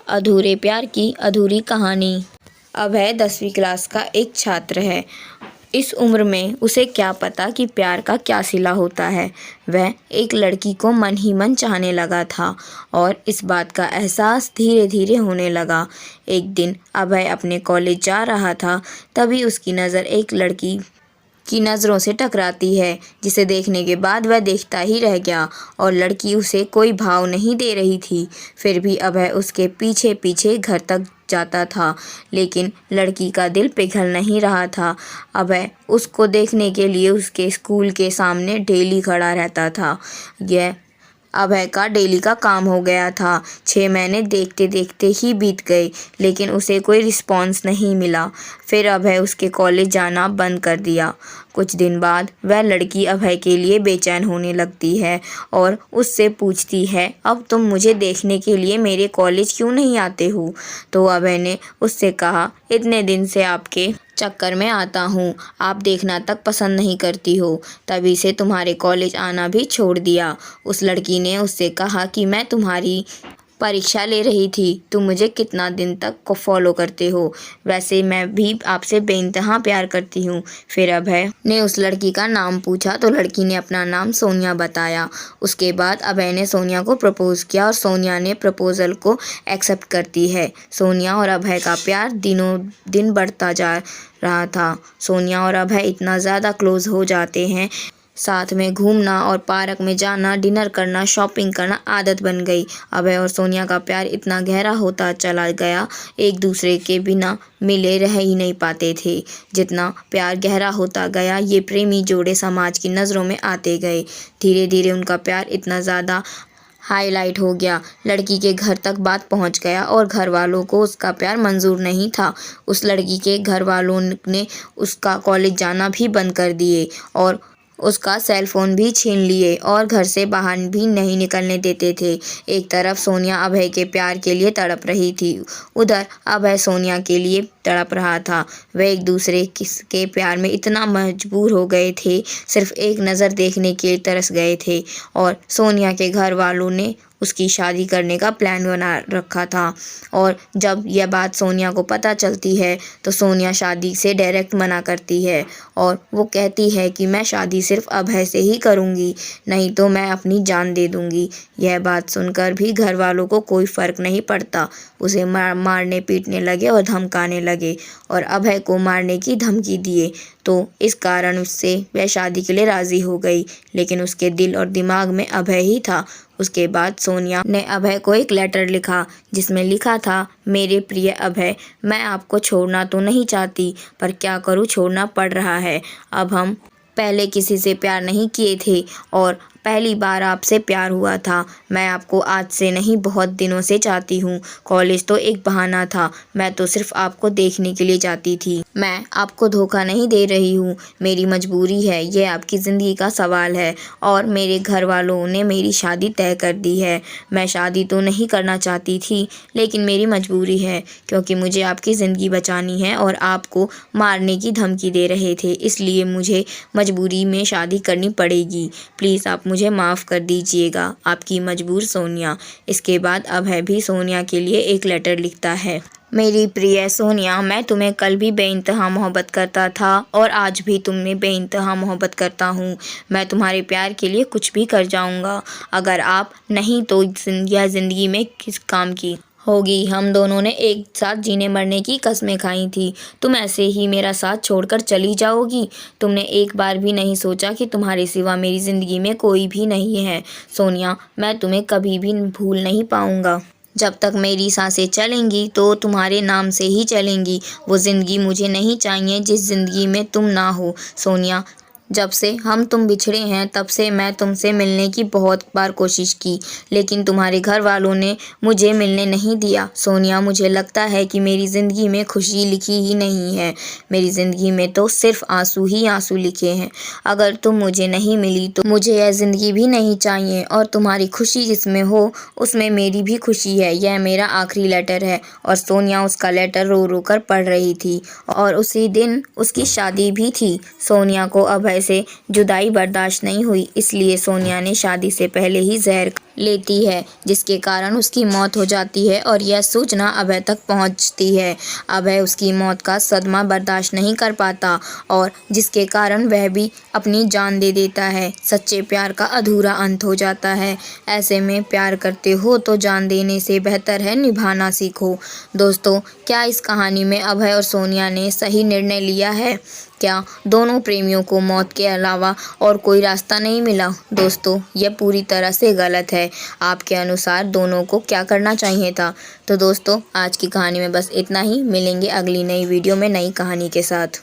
अधूरे प्यार की अधूरी कहानी। अभय 10वीं क्लास का एक छात्र है। इस उम्र में उसे क्या पता कि प्यार का क्या सिला होता है। वह एक लड़की को मन ही मन चाहने लगा था और इस बात का एहसास धीरे धीरे होने लगा। एक दिन अभय अपने कॉलेज जा रहा था, तभी उसकी नज़र एक लड़की की नज़रों से टकराती है, जिसे देखने के बाद वह देखता ही रह गया और लड़की उसे कोई भाव नहीं दे रही थी। फिर भी अभय उसके पीछे पीछे घर तक जाता था, लेकिन लड़की का दिल पिघल नहीं रहा था। अभय उसको देखने के लिए उसके स्कूल के सामने डेली खड़ा रहता था। यह अभय का डेली का काम हो गया था। 6 महीने देखते देखते ही बीत गए, लेकिन उसे कोई रिस्पॉन्स नहीं मिला। फिर अभय उसके कॉलेज जाना बंद कर दिया। कुछ दिन बाद वह लड़की अभय के लिए बेचैन होने लगती है और उससे पूछती है, अब तुम मुझे देखने के लिए मेरे कॉलेज क्यों नहीं आते हो? तो अभय ने उससे कहा, इतने दिन से आपके चक्कर में आता हूँ, आप देखना तक पसंद नहीं करती हो, तभी से तुम्हारे कॉलेज आना भी छोड़ दिया। उस लड़की ने उससे कहा कि मैं तुम्हारी परीक्षा ले रही थी, तुम मुझे कितना दिन तक को फॉलो करते हो? वैसे मैं भी आपसे बेइंतहा प्यार करती हूँ। फिर अभय ने उस लड़की का नाम पूछा तो लड़की ने अपना नाम सोनिया बताया। उसके बाद अभय ने सोनिया को प्रपोज़ किया और सोनिया ने प्रपोज़ल को एक्सेप्ट करती है। सोनिया और अभय का प्यार दिनों दिन बढ़ता जा रहा था। सोनिया और अभय इतना ज़्यादा क्लोज हो जाते हैं, साथ में घूमना और पार्क में जाना, डिनर करना, शॉपिंग करना आदत बन गई। अभय और सोनिया का प्यार इतना गहरा होता चला गया, एक दूसरे के बिना मिले रह ही नहीं पाते थे। जितना प्यार गहरा होता गया, ये प्रेमी जोड़े समाज की नज़रों में आते गए। धीरे धीरे उनका प्यार इतना ज़्यादा हाईलाइट हो गया, लड़की के घर तक बात पहुंच गया और घर वालों को उसका प्यार मंजूर नहीं था। उस लड़की के घर वालों ने उसका कॉलेज जाना भी बंद कर दिए और उसका सेल फोन भी छीन लिए और घर से बाहर भी नहीं निकलने देते थे। एक तरफ सोनिया अभय के प्यार के लिए तड़प रही थी, उधर अभय सोनिया के लिए तड़प रहा था। वे एक दूसरे के प्यार में इतना मजबूर हो गए थे, सिर्फ एक नज़र देखने के तरस गए थे और सोनिया के घर वालों ने उसकी शादी करने का प्लान बना रखा था। और जब यह बात सोनिया को पता चलती है तो सोनिया शादी से डायरेक्ट मना करती है और वो कहती है कि मैं शादी सिर्फ अभय से ही करूँगी, नहीं तो मैं अपनी जान दे दूँगी। यह बात सुनकर भी घर वालों को कोई फ़र्क नहीं पड़ता, उसे मारने पीटने लगे और धमकाने लगे और अभय को मारने की धमकी दिए। तो इस कारण उससे वह शादी के लिए राज़ी हो गई, लेकिन उसके दिल और दिमाग में अभय ही था। उसके बाद सोनिया ने अभय को एक लेटर लिखा, जिसमें लिखा था, मेरे प्रिय अभय, मैं आपको छोड़ना तो नहीं चाहती, पर क्या करूँ, छोड़ना पड़ रहा है। अब हम पहले किसी से प्यार नहीं किए थे और पहली बार आपसे प्यार हुआ था। मैं आपको आज से नहीं, बहुत दिनों से चाहती हूँ। कॉलेज तो एक बहाना था, मैं तो सिर्फ आपको देखने के लिए जाती थी। मैं आपको धोखा नहीं दे रही हूँ, मेरी मजबूरी है, ये आपकी ज़िंदगी का सवाल है और मेरे घर वालों ने मेरी शादी तय कर दी है। मैं शादी तो नहीं करना चाहती थी, लेकिन मेरी मजबूरी है, क्योंकि मुझे आपकी ज़िंदगी बचानी है और आपको मारने की धमकी दे रहे थे, इसलिए मुझे मजबूरी में शादी करनी पड़ेगी। प्लीज़ आप मुझे माफ़ कर दीजिएगा, आपकी मजबूर सोनिया। इसके बाद अभय भी सोनिया के लिए एक लेटर लिखता है। मेरी प्रिय सोनिया, मैं तुम्हें कल भी बेइंतहा मोहब्बत करता था और आज भी तुम्हें बेइंतहा मोहब्बत करता हूँ। मैं तुम्हारे प्यार के लिए कुछ भी कर जाऊँगा। अगर आप नहीं तो यह ज़िंदगी में किस काम की होगी। हम दोनों ने एक साथ जीने मरने की कस्में खाई थी, तुम ऐसे ही मेरा साथ छोड़कर चली जाओगी? तुमने एक बार भी नहीं सोचा कि तुम्हारे सिवा मेरी ज़िंदगी में कोई भी नहीं है? सोनिया, मैं तुम्हें कभी भी भूल नहीं पाऊँगा। जब तक मेरी सांसें चलेंगी तो तुम्हारे नाम से ही चलेंगी। वो ज़िंदगी मुझे नहीं चाहिए जिस ज़िंदगी में तुम ना हो। सोनिया, जब से हम तुम बिछड़े हैं तब से मैं तुमसे मिलने की बहुत बार कोशिश की, लेकिन तुम्हारे घर वालों ने मुझे मिलने नहीं दिया। सोनिया, मुझे लगता है कि मेरी ज़िंदगी में खुशी लिखी ही नहीं है, मेरी ज़िंदगी में तो सिर्फ आंसू ही आंसू लिखे हैं। अगर तुम मुझे नहीं मिली तो मुझे यह ज़िंदगी भी नहीं चाहिए और तुम्हारी खुशी जिसमें हो उसमें मेरी भी खुशी है। यह मेरा आखिरी लेटर है। और सोनिया उसका लेटर रो रो कर पढ़ रही थी और उसी दिन उसकी शादी भी थी। सोनिया को अभय अभय से जुदाई बर्दाश्त नहीं हुई, इसलिए सोनिया ने शादी से पहले ही जहर लेती है, जिसके कारण उसकी मौत हो जाती है और यह सूचना अभय तक पहुंचती है। अभय उसकी मौत का सदमा बर्दाश्त नहीं कर पाता और जिसके कारण वह भी अपनी जान दे देता है। सच्चे प्यार का अधूरा अंत हो जाता है। ऐसे में प्यार करते हो तो जान देने से बेहतर है निभाना सीखो। दोस्तों, क्या इस कहानी में अभय और सोनिया ने सही निर्णय लिया है? क्या दोनों प्रेमियों को मौत के अलावा और कोई रास्ता नहीं मिला? दोस्तों, यह पूरी तरह से गलत है। आपके अनुसार दोनों को क्या करना चाहिए था? तो दोस्तों, आज की कहानी में बस इतना ही। मिलेंगे अगली नई वीडियो में नई कहानी के साथ।